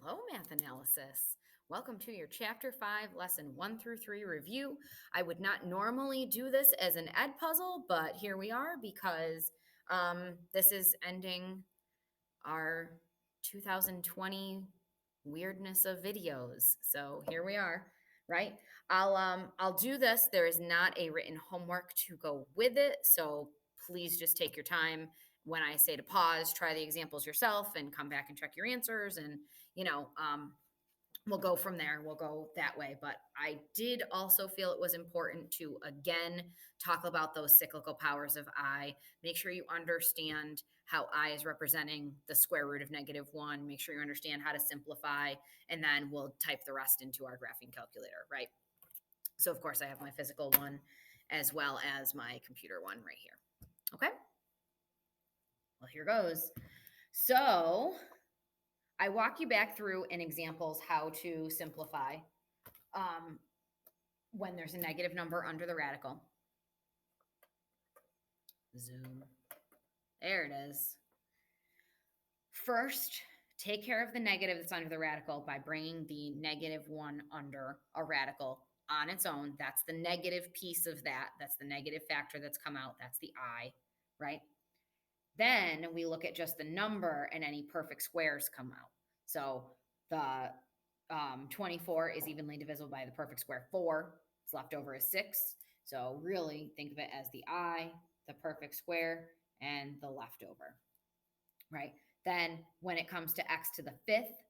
Hello, math analysis. Welcome to your Chapter 5, Lesson 1 through 3 review. I would not normally do this as an ed puzzle, but here we are because this is ending our 2020 weirdness of videos. So here we are, right? I'll do this. There is not a written homework to go with it, so please just take your time. When I say to pause, try the examples yourself and come back and check your answers, and you know, we'll go from there. We'll go that way. But I did also feel it was important to again talk about those cyclical powers of I. Make sure you understand how I is representing the square root of -1. Make sure you understand how to simplify, and then we'll type the rest into our graphing calculator, right? So, of course, I have my physical one as well as my computer one right here. Okay? Well, here goes. So, I walk you back through in examples how to simplify um, when there's a negative number under the radical. Zoom. There it is. First, take care of the negative that's under the radical by bringing the -1 under a radical on its own. That's the negative piece of that. That's the negative factor that's come out. That's the I, right? Then we look at just the number and any perfect squares come out. So the 24 is evenly divisible by the perfect square 4. It's left over is 6. So really think of it as the I, the perfect square, and the leftover, right? Then when it comes to x to the 5th,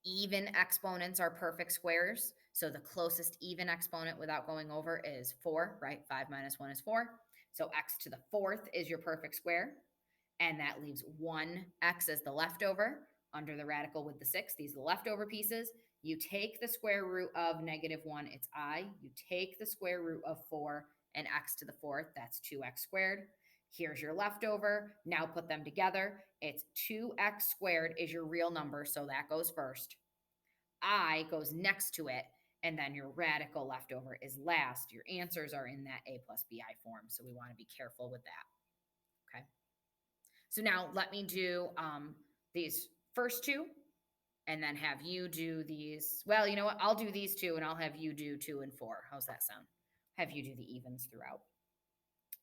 even exponents are perfect squares. So the closest even exponent without going over is 4, right? 5 minus 1 is 4. So x to the 4th is your perfect square. And that leaves 1x as the leftover under the radical with the 6. These are the leftover pieces. You take the square root of -1, it's I. You take the square root of 4 and x to the 4th, that's 2x squared. Here's your leftover. Now put them together. It's 2x squared is your real number, so that goes first. I goes next to it, and then your radical leftover is last. Your answers are in that a plus bi form, so we want to be careful with that. Okay. So now let me do these first two and then have you do these. Well, you know what? I'll do these two and I'll have you do 2 and 4. How's that sound? Have you do the evens throughout.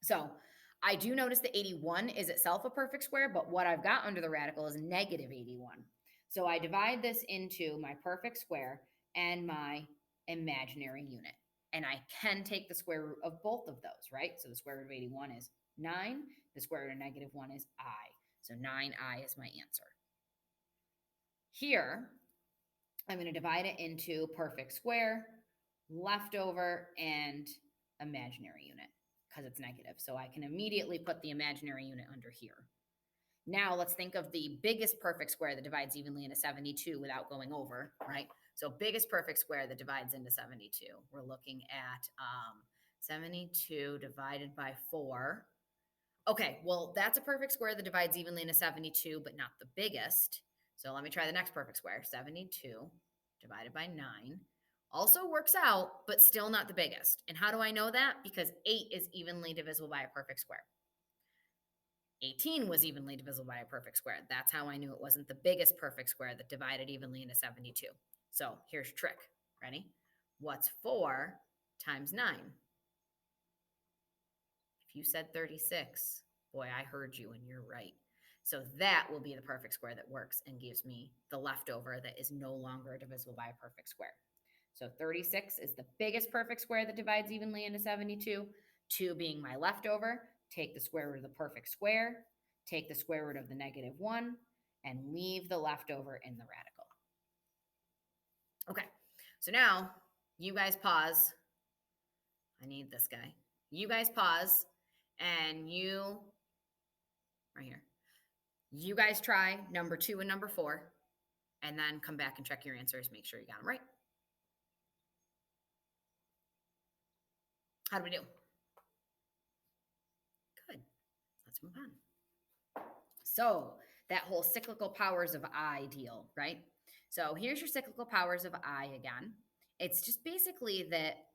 So I do notice the 81 is itself a perfect square, but what I've got under the radical is -81. So I divide this into my perfect square and my imaginary unit. And I can take the square root of both of those, right? So the square root of 81 is 9. The square root of -1 is I. So 9I is my answer. Here, I'm going to divide it into perfect square, leftover, and imaginary unit because it's negative. So I can immediately put the imaginary unit under here. Now let's think of the biggest perfect square that divides evenly into 72 without going over, right? So biggest perfect square that divides into 72. We're looking at 72 divided by 4. Okay, well, that's a perfect square that divides evenly into 72, but not the biggest. So let me try the next perfect square. 72 divided by 9 also works out, but still not the biggest. And how do I know that? Because 8 is evenly divisible by a perfect square. 18 was evenly divisible by a perfect square. That's how I knew it wasn't the biggest perfect square that divided evenly into 72. So here's your trick. Ready? What's 4 times 9? If you said 36, boy, I heard you and you're right. So that will be the perfect square that works and gives me the leftover that is no longer divisible by a perfect square. So 36 is the biggest perfect square that divides evenly into 72. 2 being my leftover. Take the square root of the perfect square, take the square root of the -1, and leave the leftover in the radical. Okay, so now you guys pause. I need this guy. You guys pause, and you, right here, you guys try number 2 and number 4, and then come back and check your answers. Make sure you got them right. How do we do? Good. Let's move on. So that whole cyclical powers of I deal, right? So here's your cyclical powers of I again. It's just basically that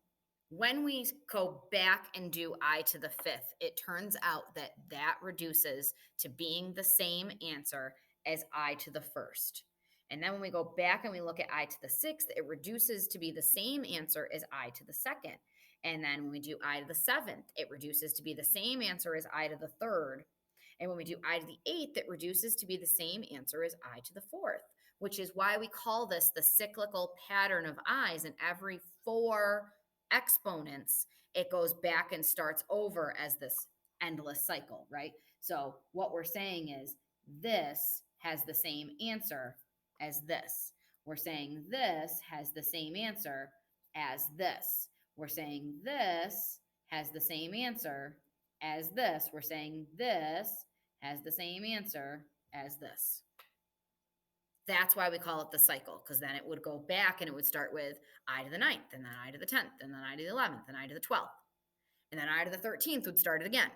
when we go back and do I to the 5th, it turns out that that reduces to being the same answer as I to the 1st. And then when we go back and we look at I to the 6th, it reduces to be the same answer as I to the 2nd. And then when we do I to the 7th, it reduces to be the same answer as I to the 3rd. And when we do I to the 8th, it reduces to be the same answer as I to the 4th, which is why we call this the cyclical pattern of I's. And every 4 exponents, it goes back and starts over as this endless cycle, right? So what we're saying is this has the same answer as this. We're saying this has the same answer as this. We're saying this has the same answer as this. We're saying this has the same answer as this. That's why we call it the cycle, because then it would go back and it would start with I to the 9th, and then I to the 10th, and then I to the 11th, and I to the 12th. And then I to the 13th would start it again.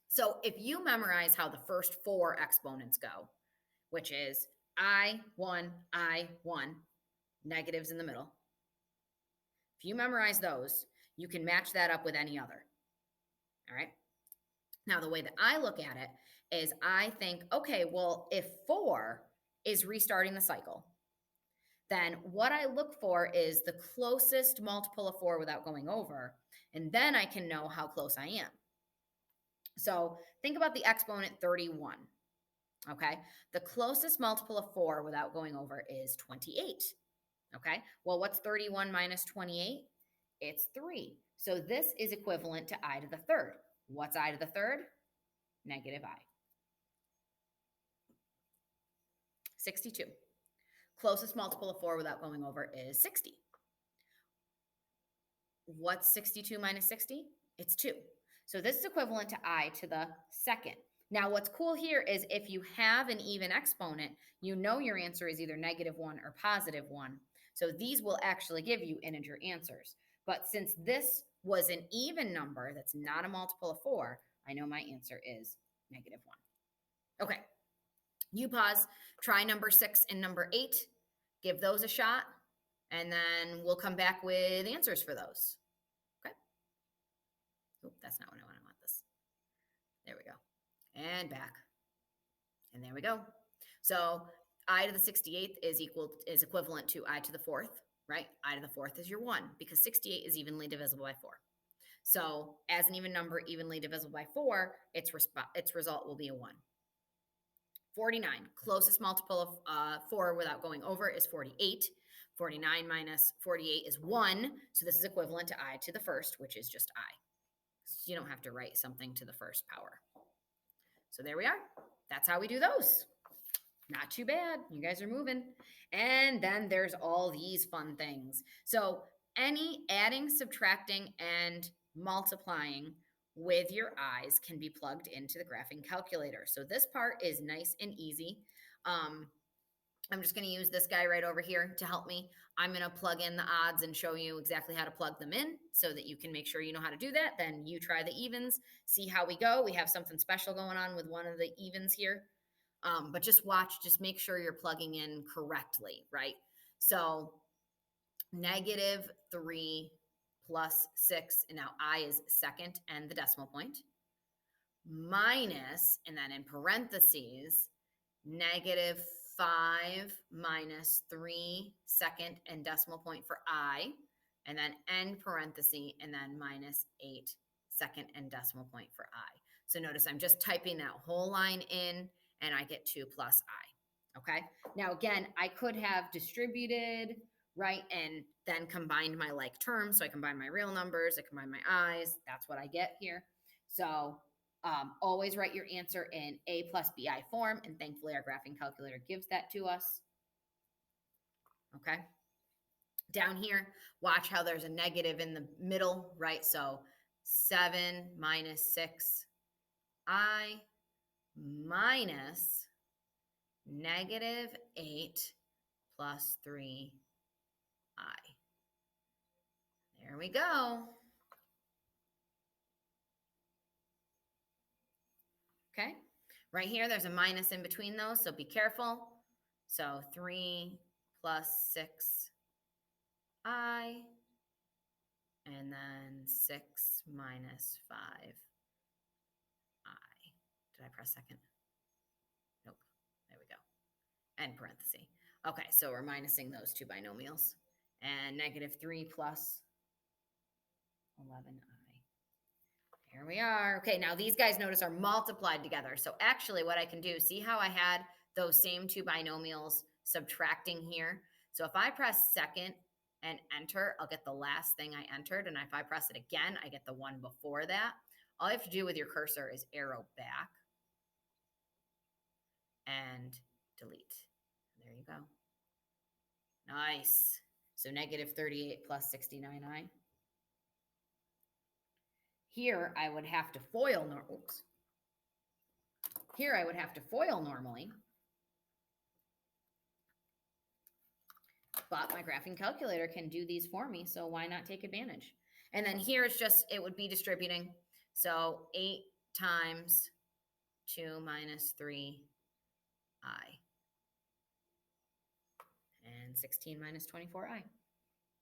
So if you memorize how the first 4 exponents go, which is I, 1, negatives in the middle. If you memorize those, you can match that up with any other. All right. Now, the way that I look at it is I think, okay, well, if 4 is restarting the cycle, then what I look for is the closest multiple of 4 without going over, and then I can know how close I am. So think about the exponent 31. Okay, the closest multiple of 4 without going over is 28. Okay, well, what's 31 minus 28? It's 3. So this is equivalent to I to the 3rd. What's I to the 3rd? Negative I. 62. Closest multiple of 4 without going over is 60. What's 62 minus 60? It's 2. So this is equivalent to I to the 2nd. Now, what's cool here is if you have an even exponent, you know your answer is either -1 or +1. So these will actually give you integer answers. But since this was an even number that's not a multiple of 4, I know my answer is -1. Okay, you pause, try number 6 and number 8, give those a shot, and then we'll come back with answers for those. Okay. Oop, that's not what I want. I want this. There we go. And back. And there we go. So I to the 68th is equivalent to I to the 4th, right? I to the 4th is your 1 because 68 is evenly divisible by 4. So as an even number evenly divisible by 4, its result will be a 1. 49, closest multiple of 4 without going over is 48. 49 minus 48 is 1. So this is equivalent to I to the 1st, which is just I. So you don't have to write something to the 1st power. So there we are. That's how we do those. Not too bad. You guys are moving. And then there's all these fun things. So any adding, subtracting, and multiplying with your eyes can be plugged into the graphing calculator. So this part is nice and easy. I'm just going to use this guy right over here to help me. I'm going to plug in the odds and show you exactly how to plug them in so that you can make sure you know how to do that. Then you try the evens, see how we go. We have something special going on with one of the evens here. But just watch, just make sure you're plugging in correctly, right? So -3 plus 6, and now I is second and the decimal point, minus, and then in parentheses, -5 minus 3 second and decimal point for I, and then end parenthesis, and then -8 second and decimal point for I. So notice I'm just typing that whole line in, and I get 2 plus I. Okay. Now, again, I could have distributed, right, and then combined my like terms. So I combine my real numbers, I combine my I's. That's what I get here. So always write your answer in A plus BI form, and thankfully our graphing calculator gives that to us. Okay. Down here, watch how there's a negative in the middle, right? So 7 minus 6I minus -8 plus 3I. There we go. Okay, right here, there's a minus in between those, so be careful. So 3 plus 6I, and then 6 minus 5I. Did I press second? Nope. There we go. end parenthesis. Okay, so we're minusing those two binomials. And negative 3 plus 11i. Here we are. Okay, now these guys, notice, are multiplied together. So actually what I can do, see how I had those same two binomials subtracting here? So if I press second and enter, I'll get the last thing I entered. And if I press it again, I get the one before that. All you have to do with your cursor is arrow back and delete. There you go. Nice. So negative 38 plus 69i. Here I would have to FOIL. Oops. Here I would have to FOIL normally. But my graphing calculator can do these for me, so why not take advantage? And then here it's just, it would be distributing. So 8 times 2 minus 3i. And 16 minus 24i.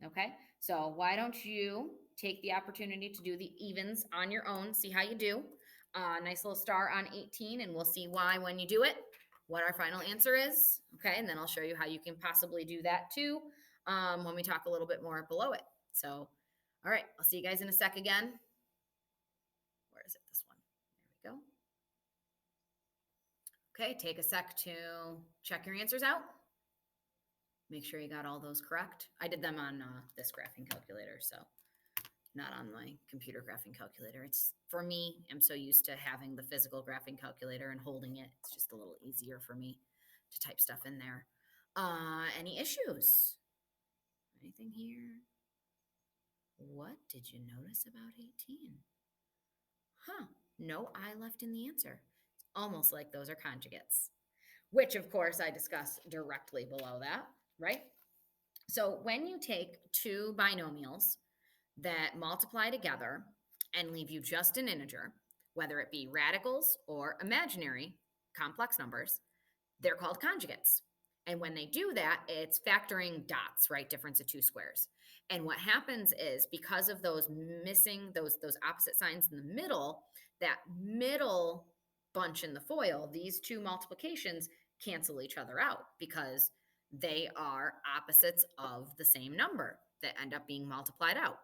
Okay, so why don't you take the opportunity to do the evens on your own, see how you do. Nice little star on 18, and we'll see why when you do it, what our final answer is. Okay, and then I'll show you how you can possibly do that too when we talk a little bit more below it. So, all right, I'll see you guys in a sec again. Where is it? This one. There we go. Okay, take a sec to check your answers out. Make sure you got all those correct. I did them on this graphing calculator, so not on my computer graphing calculator. It's, for me, I'm so used to having the physical graphing calculator and holding it. It's just a little easier for me to type stuff in there. Any issues? Anything here? What did you notice about 18? Huh, no I left in the answer. It's almost like those are conjugates, which of course I discuss directly below that, right? So when you take two binomials that multiply together and leave you just an integer, whether it be radicals or imaginary complex numbers, they're called conjugates. And when they do that, it's factoring dots, right? Difference of two squares. And what happens is, because of those missing, those opposite signs in the middle, that middle bunch in the FOIL, these two multiplications cancel each other out because they are opposites of the same number that end up being multiplied out.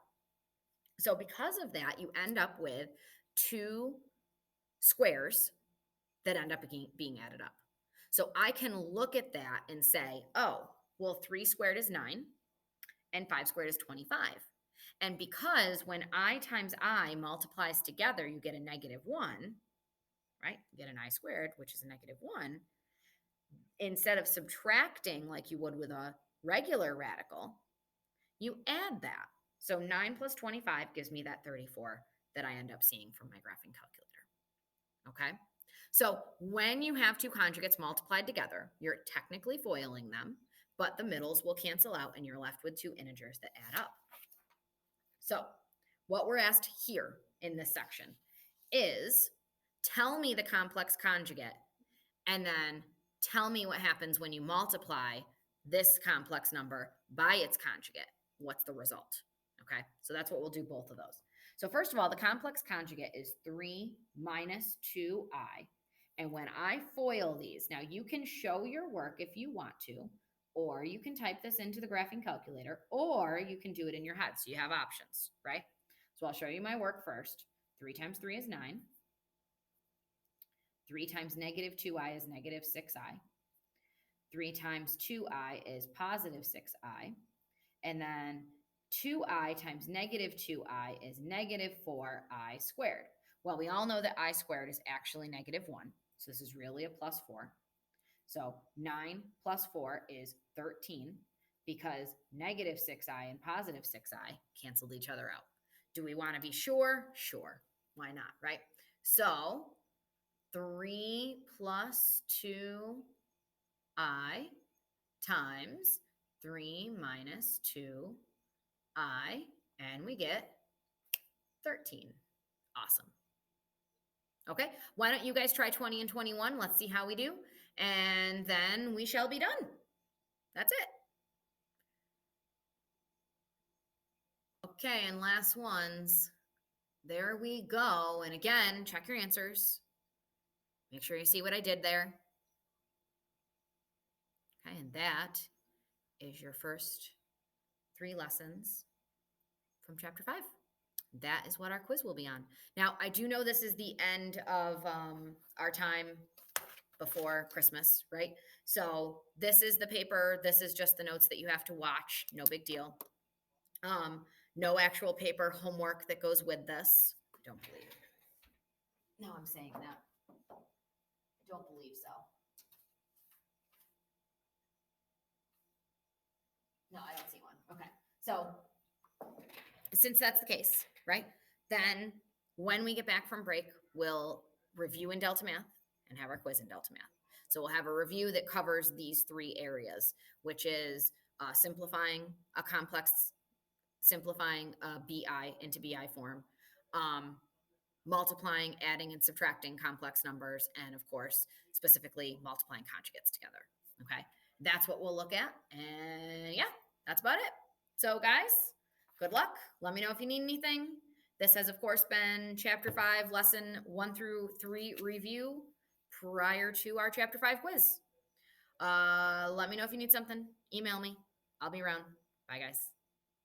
So because of that, you end up with two squares that end up being added up. So I can look at that and say, oh, well, 3 squared is 9 and 5 squared is 25. And because when I times I multiplies together, you get a negative 1, right? You get an I squared, which is a negative 1. Instead of subtracting like you would with a regular radical, you add that. So 9 plus 25 gives me that 34 that I end up seeing from my graphing calculator. Okay? So when you have two conjugates multiplied together, you're technically FOILing them, but the middles will cancel out and you're left with two integers that add up. So what we're asked here in this section is, tell me the complex conjugate and then tell me what happens when you multiply this complex number by its conjugate. What's the result? Okay, so that's what we'll do, both of those. So first of all, the complex conjugate is 3 minus 2i. And when I FOIL these, now you can show your work if you want to, or you can type this into the graphing calculator, or you can do it in your head. So you have options, right? So I'll show you my work first. 3 times 3 is 9. 3 times negative 2i is negative 6i. 3 times 2i is positive 6i. And then 2i times negative 2i is negative 4i squared. Well, we all know that I squared is actually negative 1. So this is really a plus 4. So 9 plus 4 is 13, because negative 6i and positive 6i canceled each other out. Do we want to be sure? Sure. Why not, right? So 3 plus 2i times 3 minus 2i, and we get 13. Awesome. Okay, why don't you guys try 20 and 21? Let's see how we do, and then we shall be done. That's it. Okay, and last ones. There we go. And again, check your answers. Make sure you see what I did there. Okay, and that is your first 3 lessons from chapter 5. That is what our quiz will be on. Now, I do know this is the end of our time before Christmas, right? So this is the paper. This is just the notes that you have to watch. No big deal. No actual paper homework that goes with this. I don't believe. No, I'm saying that. I don't believe so. No, I don't see one. Okay. So since that's the case, right? Then when we get back from break, we'll review in Delta Math and have our quiz in Delta Math. So we'll have a review that covers these 3 areas, which is simplifying a complex, simplifying a BI into BI form, multiplying, adding, and subtracting complex numbers, and of course, specifically multiplying conjugates together. Okay, that's what we'll look at. And yeah, that's about it. So, guys, good luck. Let me know if you need anything. This has, of course, been Chapter 5, Lesson 1 through 3 review prior to our Chapter 5 quiz. Let me know if you need something. Email me. I'll be around. Bye, guys.